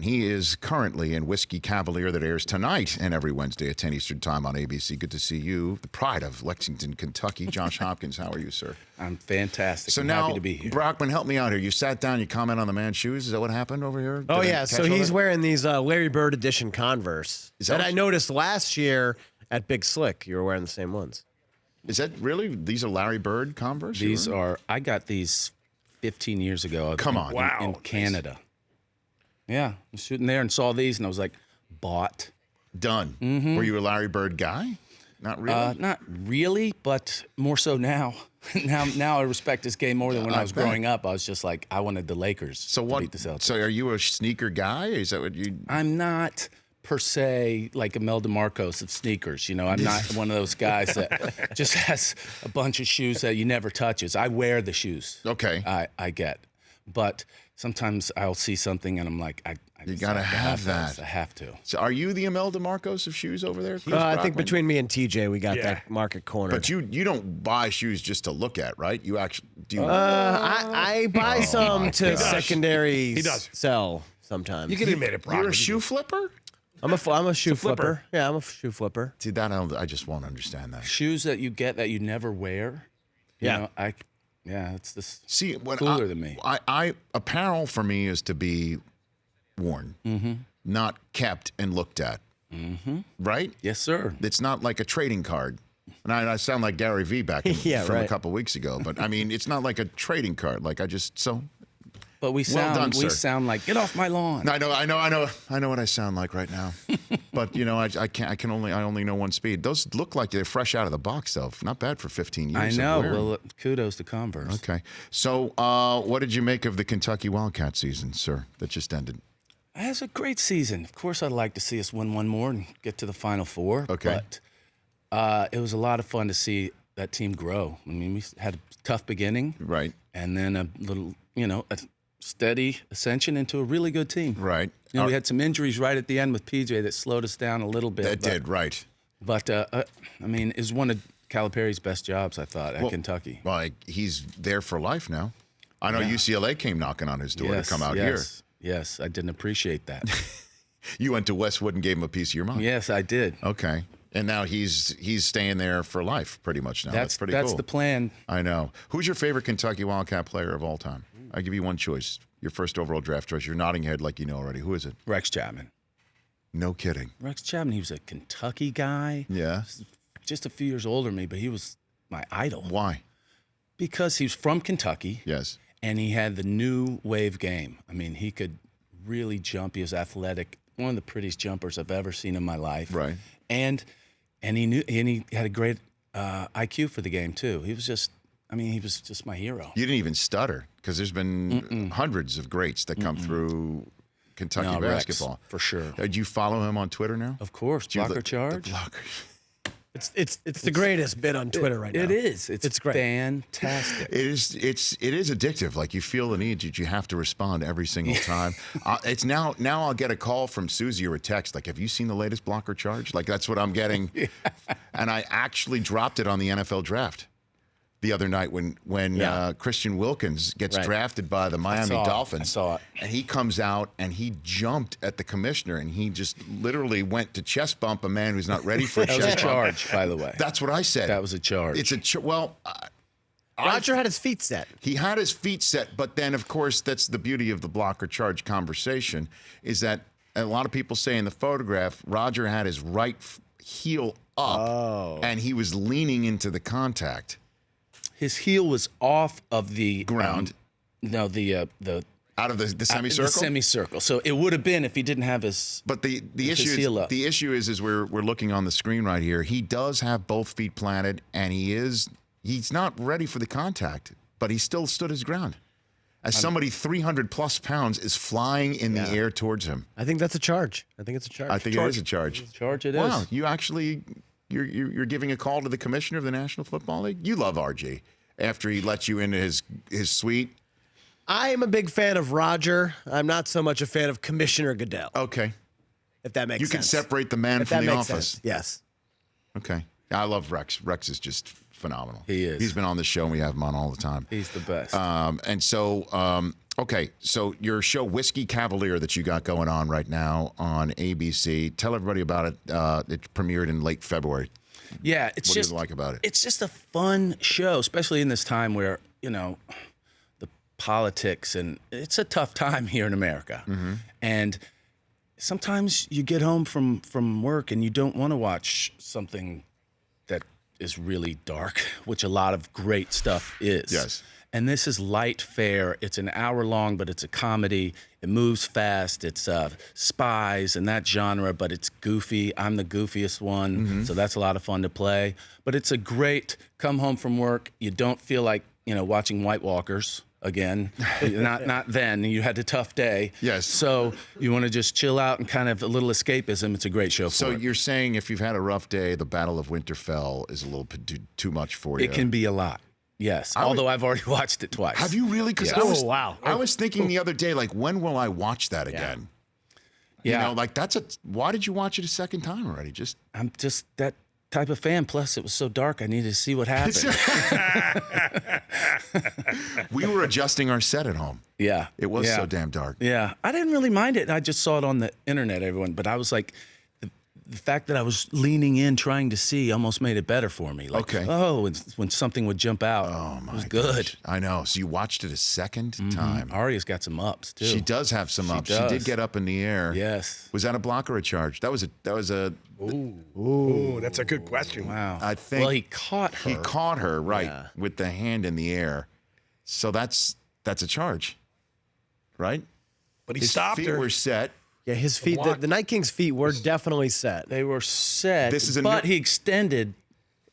He is currently in Whiskey Cavalier that airs tonight and every Wednesday at 10 Eastern Time on ABC. Good to see you. The pride of Lexington, Kentucky. Josh Hopkins, how are you, sir? I'm fantastic. So I'm now, happy to be here. Brockman, help me out here. You sat down, you comment on the man's shoes. Is that what happened over here? Oh, Did I yeah. catch So all he's that? wearing these Larry Bird edition Converse Is that that what I you- noticed last year at Big Slick. You were wearing the same ones. Is that really? These are Larry Bird Converse? These are, I got these 15 years ago. Come on. In Canada. Yeah. I was shooting there and saw these and I was like, bought. Done. Were you a Larry Bird guy? Not really? Not really, but more so now. now I respect this game more than when I was bet. growing up. I was just like, I wanted the Lakers So to what? beat the Celtics. So are you a sneaker guy? Is that what you? I'm not per se like Imelda Marcos of sneakers. You know, I'm not one of those guys that just has a bunch of shoes that you never touches. I wear the shoes. Okay. I get, but sometimes I'll see something and I'm like, I You just gotta to have those. that. I have to. So are you the Imelda Marcos of shoes over there? Chris I think Brockman? between me and TJ, we got that market corner. But you don't buy shoes just to look at, right? You actually do. I buy some to gosh. secondary He does. sell sometimes. You can admit it, Brock. You're a shoe flipper? I'm a shoe flipper. flipper. Yeah, I'm a shoe flipper. See that I just won't understand that. Shoes that you get that you never wear. You Yeah. know, it's this See, when cooler than me. I apparel for me is to be worn, not kept and looked at. Right? Yes, sir. It's not like a trading card. And I sound like Gary Vee back Yeah, from a right. couple weeks ago, but I mean, it's not like a trading card. Like But we Well sound done, sir. sound like get off my lawn. I know what I sound like right now. But you know, I only know one speed. Those look like they're fresh out of the box, though. Not bad for 15 years. I of know. wearing. Well, kudos to Converse. Okay. So, what did you make of the Kentucky Wildcat season, sir, that just ended? It was a great season. Of course, I'd like to see us win one more and get to the Final Four. Okay. But it was a lot of fun to see that team grow. I mean, we had a tough beginning, Right. and then a little, a steady ascension into a really good team. Right. You know, we had some injuries right at the end with PJ that slowed us down a little bit. That did, right. But, I mean, it was one of Calipari's best jobs, I thought, at Kentucky. Well, he's there for life now. I know UCLA came knocking on his door to come out here. Yes, I didn't appreciate that. You went to Westwood and gave him a piece of your mind. Yes, I did. Okay. And now he's staying there for life, pretty much now. That's pretty cool. That's the plan. I know. Who's your favorite Kentucky Wildcat player of all time? I'll give you one choice. Your first overall draft choice. You're nodding your head like you know already. Who is it? Rex Chapman. No kidding. Rex Chapman, he was a Kentucky guy. Yeah. Just a few years older than me, but he was my idol. Why? Because he was from Kentucky. Yes. And he had the new wave game. I mean, he could really jump. He was athletic. One of the prettiest jumpers I've ever seen in my life. Right. And he had a great IQ for the game too. He was just my hero. You didn't even stutter because there's been hundreds of greats that come through Kentucky No, Rex, basketball. for sure. Do you follow him on Twitter now? Of course, Do you blocker look- charge. The blocker. It's the greatest bit on Twitter right now. It is. It's great. fantastic. It is addictive. Like you feel the need that you have to respond every single time. It's now I'll get a call from Susie or a text like, have you seen the latest blocker charge? Like that's what I'm getting. And I actually dropped it on the NFL draft the other night when Christian Wilkins gets drafted by the Miami Dolphins. I saw it. And he comes out and he jumped at the commissioner and he just literally went to chest bump a man who's not ready for a That chest was a bump. charge, by the way. That's what I said. That was a charge. It's a well. Roger had his feet set. He had his feet set, but then, of course, that's the beauty of the blocker charge conversation is that a lot of people say in the photograph, Roger had his right heel up, and he was leaning into the contact. His heel was off of the Ground. No, the Out of the semicircle? The semicircle. So it would have been if he didn't have his. But the his issue heel up. is we're looking on the screen right here. He does have both feet planted, and he's not ready for the contact, but he still stood his ground. As somebody 300 plus pounds is flying in the air towards him. I think that's a charge. I think it's a charge. I think it is a charge. Charge it is. Wow, you actually you're giving a call to the commissioner of the National Football League? You love RG after he lets you into his suite. I am a big fan of Roger. I'm not so much a fan of Commissioner Goodell. Okay. If that makes You sense. can separate the man If from that the makes office. sense. Yes. Okay. I love Rex. Rex is just phenomenal. He is. He's been on the show and we have him on all the time. He's the best. And so Okay, so your show Whiskey Cavalier that you got going on right now on ABC. Tell everybody about it. It premiered in late February. Yeah, it's What just do you like about it? It's just a fun show, especially in this time where the politics, and it's a tough time here in America. And sometimes you get home from work and you don't want to watch something that is really dark, which a lot of great stuff is. Yes. And this is light fare. It's an hour long, but it's a comedy. It moves fast. It's spies and that genre, but it's goofy. I'm the goofiest one, so that's a lot of fun to play. But it's a great come home from work. You don't feel like watching White Walkers again. not then. You had a tough day. Yes. So you want to just chill out and kind of a little escapism. It's a great show for So it. you're saying if you've had a rough day, the Battle of Winterfell is a little too much for you. It can be a lot. Yes. Although I've already watched it twice. Have you really? Because Yeah. Wow. I was thinking the other day, like, when will I watch that again? Yeah. Like why did you watch it a second time already? Just I'm just that type of fan. Plus, it was so dark, I needed to see what happened. we were adjusting our set at home. Yeah. It was Yeah. so damn dark. Yeah. I didn't really mind it. I just saw it on the internet, everyone. But I was like, the fact that I was leaning in, trying to see, almost made it better for me. Like, Okay. when something would jump out, it was good. Gosh. I know. So you watched it a second time. Aria's got some ups too. She does have some ups. She does. did get up in the air. Yes. Was that a block or a charge? That was a. Ooh, that's a good question. Wow. I think Well, he caught her. He caught her with the hand in the air. So that's a charge, right? But he His stopped feet her. were set. Yeah, his feet, the Night King's feet were definitely set. They were set. This is a but new- he extended.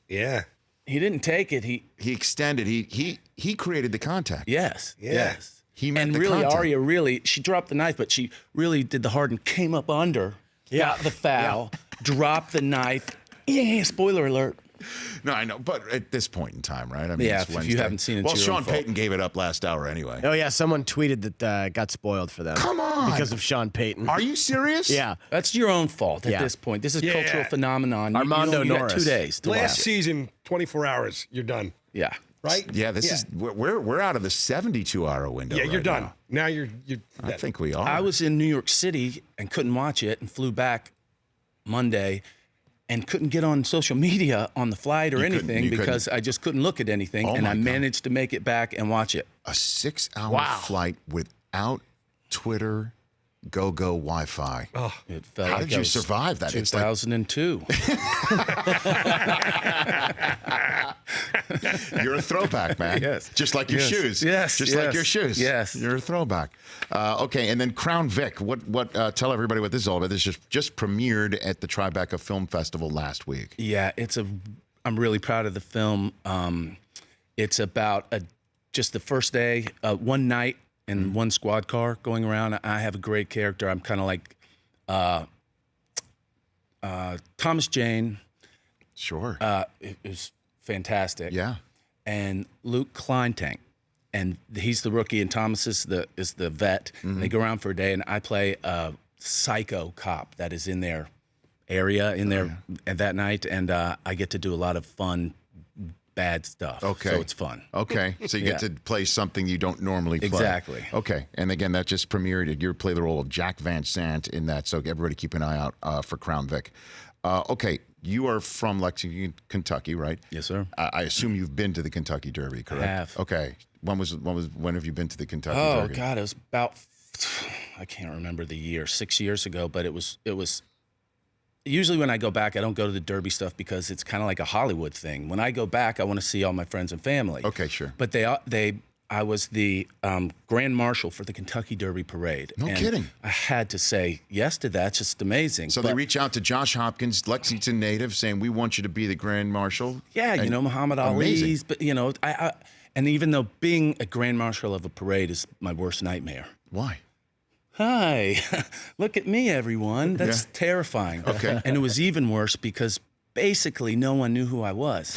Yeah. He didn't take it. He extended. He created the contact. Yes. Yeah. Yes. He meant and the really, contact. she dropped the knife, but she really did the hard and came up under, got the foul, dropped the knife. Yeah, spoiler alert. No, I know, but at this point in time, right? I mean, Yeah, it's if you Wednesday. haven't seen it, Well, it's your Sean own fault. Payton gave it up last hour anyway. Oh yeah, someone tweeted that got spoiled for them. Come on. because of Sean Payton. Are you serious? Yeah. That's your own fault at Yeah. this point. This is Yeah. cultural phenomenon. Armando you got Norris. 2 days to Last watch it. season, 24 hours, you're done. Yeah. Right? Yeah, this is we're out of the 72-hour window. Yeah, you're right done. now. Now you're I think we are. I was in New York City and couldn't watch it and flew back Monday and couldn't get on social media on the flight or You couldn't- anything you because I just couldn't look at anything. Oh, and my I God. managed to make it back and watch it. a 6-hour flight without Twitter, go Oh, Wi-Fi. It felt How like did I you was survive that? It's like 2002. you're a throwback, man. Yes. Just like your Yes. shoes. Yes, Just like yes, your shoes. yes. You're a throwback. Okay, and then Crown Vic. What? Tell everybody what this is all about. This just premiered at the Tribeca Film Festival last week. Yeah, I'm really proud of the film. It's about just the first day, one night in one squad car going around. I have a great character. I'm kind of like Thomas Jane. Sure. It was fantastic. Yeah. And Luke Kleintank. And he's the rookie, and Thomas is the vet. And they go around for a day, and I play a psycho cop that is in their area and that night, and I get to do a lot of fun, bad stuff. Okay. So it's fun. Okay, so you get to play something you don't normally play. Exactly. Okay, and again, that just premiered. You play the role of Jack Van Sant in that, so everybody keep an eye out for Crown Vic. Okay, you are from Lexington, Kentucky, right? Yes, sir. I assume you've been to the Kentucky Derby, correct? I have. Okay, when have you been to the Kentucky Oh Derby? God, it was about I can't remember the year, 6 years ago, but it was. Usually when I go back, I don't go to the Derby stuff because it's kind of like a Hollywood thing. When I go back, I want to see all my friends and family. Okay, sure. But I was the Grand Marshal for the Kentucky Derby Parade. No and kidding. I had to say yes to that. It's just amazing. So they reach out to Josh Hopkins, Lexington native, saying, "We want you to be the Grand Marshal." Yeah, And Muhammad amazing. Ali's. But I and even though being a Grand Marshal of a parade is my worst nightmare. Why? Hi, look at me, everyone. That's Yeah. terrifying. Okay. And it was even worse because basically no one knew who I was.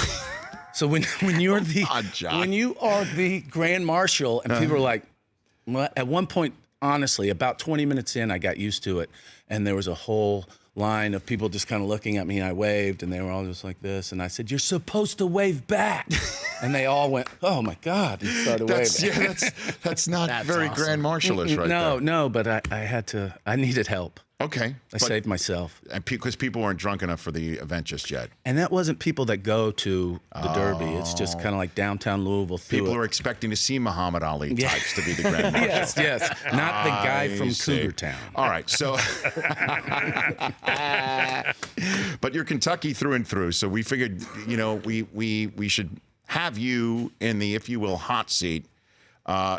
So when you're when you are the Grand Marshal and people are like, well, at one point, honestly, about 20 minutes in, I got used to it, and there was a whole line of people just kind of looking at me, and I waved, and they were all just like this, and I said, "You're supposed to wave back," and they all went, "Oh my God!" and started waving. Yeah, that's not very awesome. Grand Marshalish, right there. No, but I needed help. Okay. I saved myself. And because people weren't drunk enough for the event just yet. And that wasn't people that go to the Derby. It's just kind of like downtown Louisville. People are expecting to see Muhammad Ali types to be the Grand Marshal. yes. Not the guy from see. Cougar Town. All right, so, but you're Kentucky through and through. So we figured, we should have you in the, if you will, hot seat.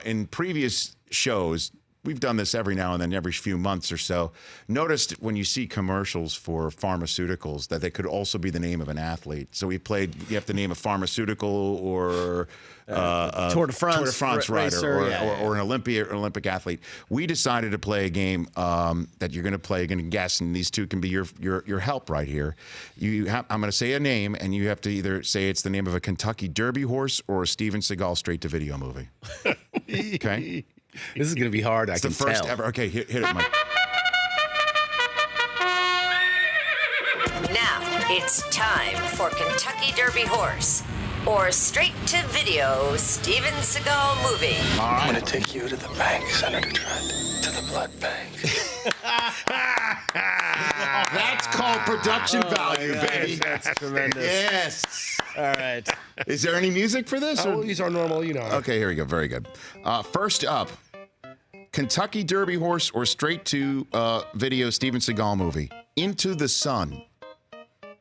In previous shows, we've done this every now and then, every few months or so. Noticed when you see commercials for pharmaceuticals that they could also be the name of an athlete. So we played, you have to name a pharmaceutical or Tour de France rider racer, or an Olympic athlete. We decided to play a game that you're going to play, you're going to guess, and these two can be your help right here. I'm going to say a name, and you have to either say it's the name of a Kentucky Derby horse or a Steven Seagal straight-to-video movie. Okay? This is going to be hard, It's the first ever. Okay, hit it, Mike. Now it's time for Kentucky Derby Horse or straight to video Steven Seagal movie. I'm gonna take you to the bank, Senator Trent. To the blood bank. That's called production value, baby. That's tremendous. Yes. All right. Is there any music for this? Oh, these are normal, Okay, here we go. Very good. First up, Kentucky Derby horse or straight to video Steven Seagal movie, Into the Sun.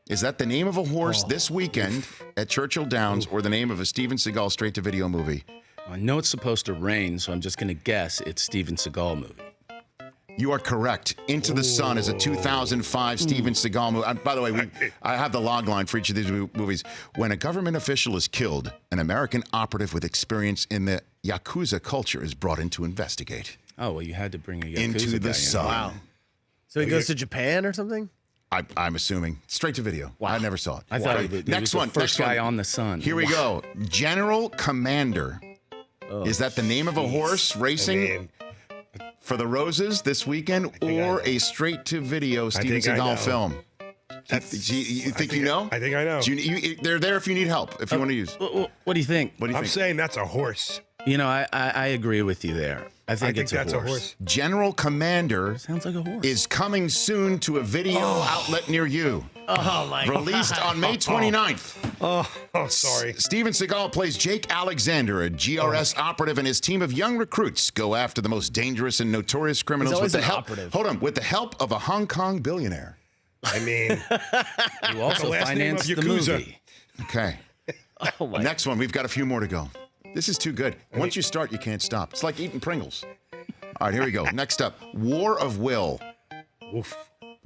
Is that the name of a horse this weekend at Churchill Downs or the name of a Steven Seagal straight to video movie? I know it's supposed to rain, so I'm just going to guess it's Steven Seagal movie. You are correct. Into the Sun is a 2005 Steven Seagal movie. By the way, I have the log line for each of these movies. When a government official is killed, an American operative with experience in the Yakuza culture is brought in to investigate. Oh, well, you had to bring a Yakuza Into guy the in. Sun. Wow. So he goes to Japan or something? I'm assuming. Straight to video. Wow. I never saw it. I thought Okay, it next was one. the first next guy one. on the sun. Here we go. General Commander. Is that the name of a horse racing for the Roses this weekend or a straight-to-video Steven Seagal film? You think you know? I think I know. They're there if you need help, if you want to use. What do you think? What do you I'm think? saying that's a horse. I agree with you there. I think it's that's a horse. General Commander Sounds like a horse. is coming soon to a video outlet near you. Oh, my Released on May 29th. Oh, sorry. Steven Seagal plays Jake Alexander, a GRS operative, and his team of young recruits go after the most dangerous and notorious criminals always with the an help. operative. Hold on, with the help of a Hong Kong billionaire. I mean, You also last name of financed the Yakuza. movie. Okay. Oh, my. Next one. We've got a few more to go. This is too good. Once you start, you can't stop. It's like eating Pringles. All right, here we go. Next up, War of Will. oof.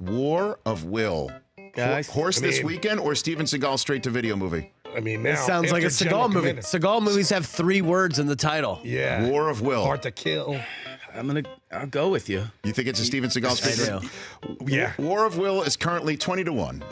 War of Will. Guys, Horse I this mean- weekend or Steven Seagal straight-to-video movie? I mean, now. It sounds like a after General Seagal movie. Commander- Seagal movies have 3 words in the title. Yeah. War of Will. Hard to kill. I'll go with you. You think it's a Steven Seagal I straight? do. Yeah. War of Will is currently 20-1.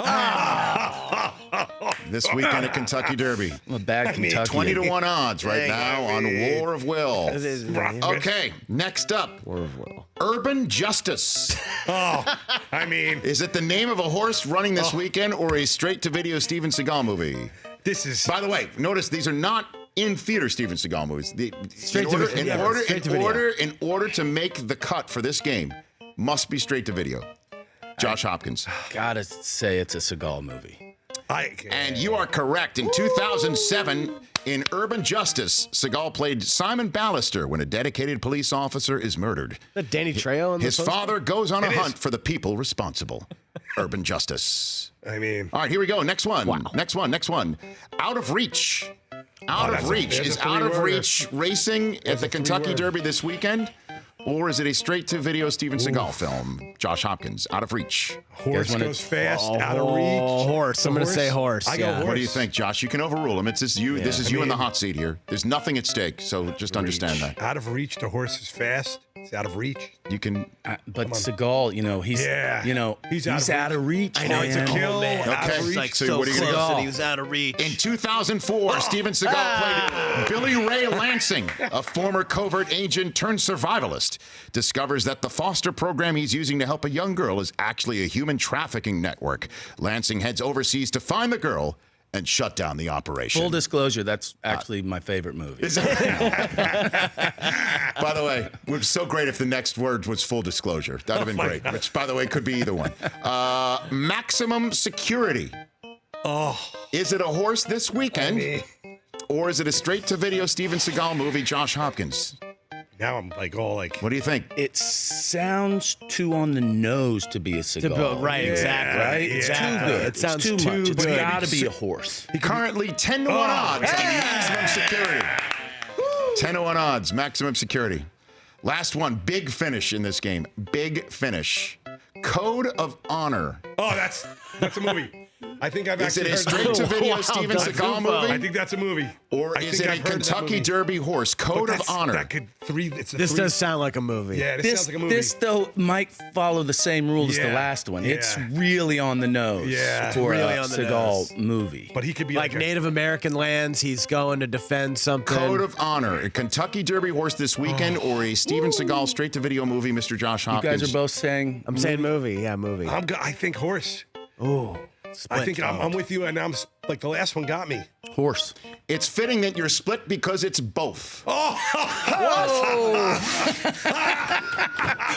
This weekend at Kentucky Derby. I'm a bad Kentucky. 20-1 odds right now on War of Will. War Okay, next up, of Will. Urban Justice. Oh, I mean, Is it the name of a horse running this weekend or a straight-to-video Steven Seagal movie? this is. By the way, notice these are not in-theater Steven Seagal movies. Straight to video. Straight to video. In order to make the cut for this game, must be straight-to-video. Josh Hopkins. Gotta say it's a Seagal movie. And you are correct. In 2007, in Urban Justice, Seagal played Simon Ballister when a dedicated police officer is murdered. That Danny Trejo in the His poster? father goes on a It hunt is. for the people responsible. Urban Justice. I mean, All right, here we go. Next one. Next one. Out of Reach. Out of that's Reach. a Is Out of three-worder. Reach racing at the a Kentucky three-worder. Derby this weekend? Or is it a straight-to-video Steven Seagal film? Josh Hopkins, Out of Reach. horse wanna- goes fast, out of reach. Horse. I'm going to say horse. I go yeah. horse. What do you think, Josh? You can overrule him. It's just you. This is I you in the mean- hot seat here. There's nothing at stake, so just understand that. Out of reach, the horse is fast. It's out of reach. You can. But Seagal, he's He's out of reach. I know, it's a man. kill. man. I Okay. was like So so what are you gonna close go? and he was out of reach. In 2004, Steven Seagal played Billy Ray Lansing, a former covert agent turned survivalist, discovers that the foster program he's using to help a young girl is actually a human trafficking network. Lansing heads overseas to find the girl and shut down the operation. Full disclosure, that's actually my favorite movie. By the way, it would be so great if the next word was full disclosure. That would have been great. Which, by the way, could be either one. Maximum Security. Oh, Is it a horse this weekend? Or is it a straight-to-video Steven Seagal movie, Josh Hopkins? now I'm like all like. What do you think? It sounds too on the nose to be a Seagal. Right, exactly. Right? It's Exactly. too good. It sounds it's too much. It's good. got to be a horse. Currently 10 to 1 odds on Maximum Security. 10 to 1 odds, Maximum Security. Last one, big finish in this game. Big finish. Code of Honor. Oh, that's a movie. I think I've Is it actually a heard that. straight-to-video Wow, Steven that's Seagal info. movie? I think that's a movie. Or I is think it a I've heard of that Kentucky movie. Derby horse? Code But of that's- Honor. That could it's a This three. does sound like a movie. Yeah, this sounds like a movie. This though might follow the same rule as the Yeah, last one. It's yeah. really on the nose Yeah. for Really a on the Seagal movie. But he could be Like like, Native American lands, he's going to defend something. Code of Honor. A Kentucky Derby horse this weekend or a Steven Seagal straight-to-video movie, Mr. Josh You Hopkins? guys are both saying I'm saying movie. Yeah, movie. I think horse. Ooh. I think I'm with you, and I'm like the last one got me. horse. It's fitting that you're split because it's both.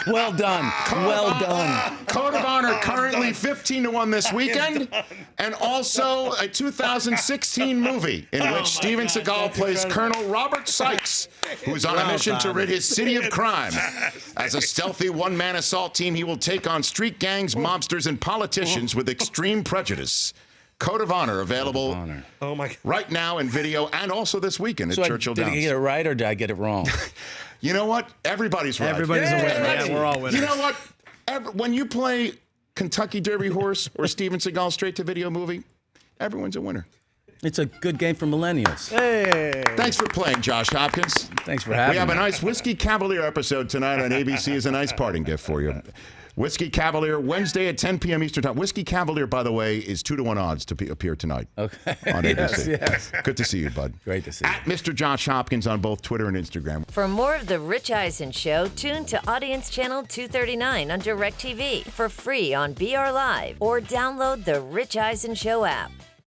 Well done. Well done. Code of Honor currently 15 to 1 this weekend, and also a 2016 movie in which Steven Seagal plays Colonel Robert Sykes, who is on a mission to rid his city of crime. As a stealthy one-man assault team, he will take on street gangs, mobsters, and politicians with extreme prejudice. Code of Honor available Oh my God. right now in video and also this weekend at So Churchill did I Downs. get it right or did I get it wrong? You know what? Everybody's right. Everybody's a winner. Yeah, we're all winners. You know what? When you play Kentucky Derby horse or Steven Seagal straight-to-video movie, everyone's a winner. It's a good game for millennials. Hey. Thanks for playing, Josh Hopkins. Thanks for having We have me. a nice Whiskey Cavalier episode tonight on ABC as a nice parting gift for you. Whiskey Cavalier, Wednesday at 10 p.m. Eastern Time. Whiskey Cavalier, by the way, is 2 to 1 odds to appear tonight Okay. on ABC. Yes. Good to see you, bud. Great to see you. At Mr. Josh Hopkins on both Twitter and Instagram. For more of The Rich Eisen Show, tune to Audience Channel 239 on DirecTV for free on BR Live or download the Rich Eisen Show app.